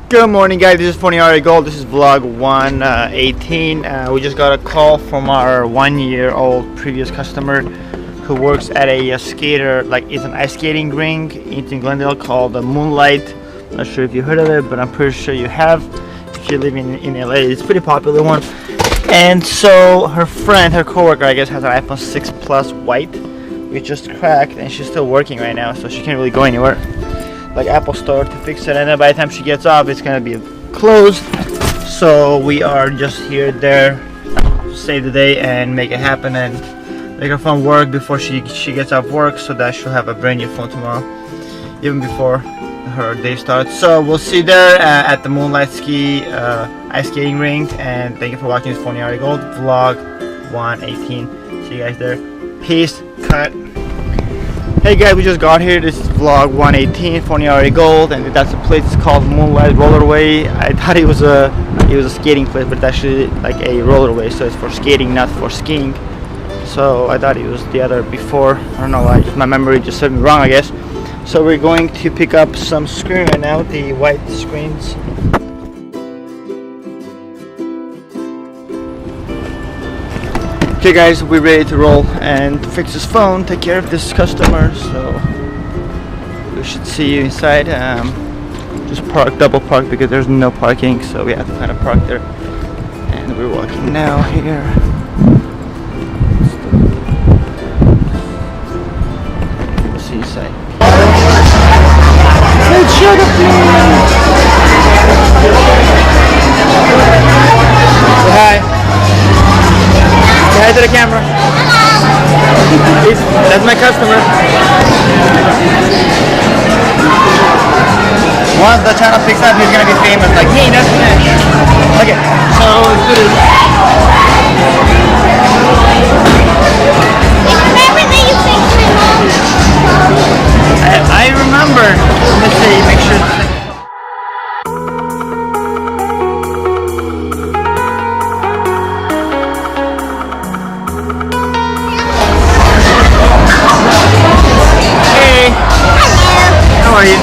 Good morning, guys. This is Phon-Er Gold. This is vlog 118. We just got a call from our 1-year-old previous customer who works at a skater, like it's an ice skating rink in Glendale called the Moonlight. Not sure if you heard of it, but I'm pretty sure you have. If you live in LA, it's a pretty popular one. And so her friend, her coworker, I guess, has an iPhone 6 Plus white, which just cracked, and she's still working right now, so she can't really go anywhere, like Apple Store, to fix it. And then by the time she gets off, it's gonna be closed. So we are just here there to save the day and make it happen and make her phone work before she gets off work, so that she'll have a brand new phone tomorrow, even before her day starts. So we'll see you there at the Moonlight ice skating rink. And thank you for watching this Phon-Er Gold vlog 118. See you guys there. Peace. Cut. Hey guys, we just got here. This is vlog 118, Phon-Er Gold, and that's a place. It's called Moonlight Rollerway. I thought it was a skating place, but it's actually like a rollerway, so it's for skating, not for skiing. So I thought it was the other before. I don't know why. My memory just served me wrong, I guess. So we're going to pick up some screen right now, the white screens. Okay guys, we're ready to roll and fix this phone, take care of this customer, so we should see you inside. Just double park because there's no parking, so we have to kind of park there. And we're walking now here. We'll see you inside. Let's show the plane! Say hi. Say hi to the camera. That's my customer. Once the channel picks up, he's gonna be famous. Like, hey, that's me. Okay, so let's do this. Remember that you fixed my mom? I remember. Let's see, make sure. How are you?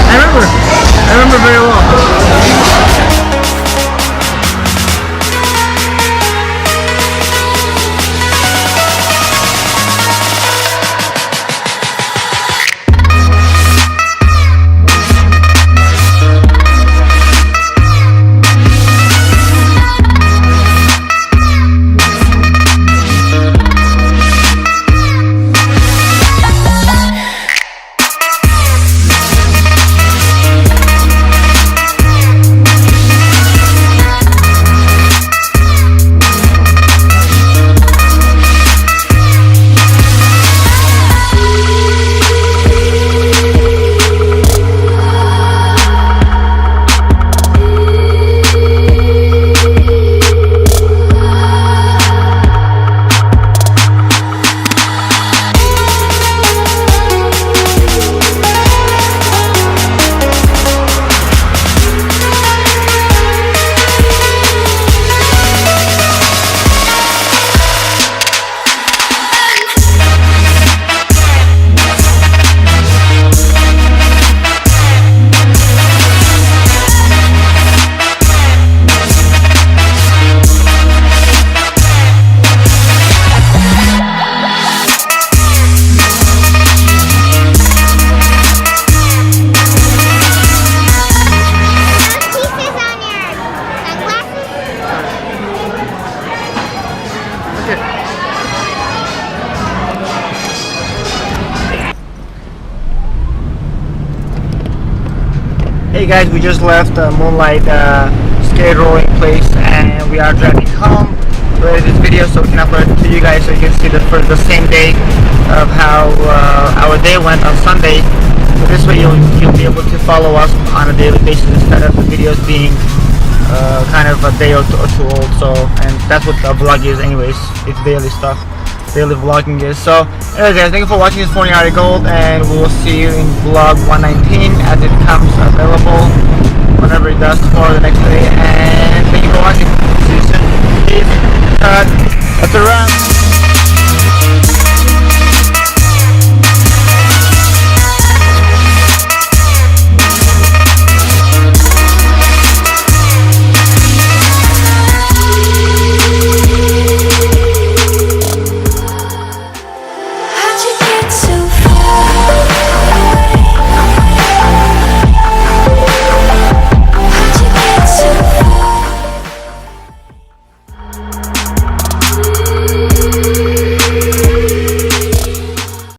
I remember very well. Hey guys, we just left Moonlight skate rolling place, and we are driving home. We edited this video so we can upload it to you guys, so you can see for the same day of how our day went on Sunday. So this way you'll be able to follow us on a daily basis instead of the videos being kind of a day or two old. So, and that's what the vlog is anyways. It's daily stuff. Daily vlogging is. So anyways guys, thank you for watching this Phon-Er Gold, and we will see you in vlog 119 as it comes available whenever it does tomorrow, the next day. And thank you for watching.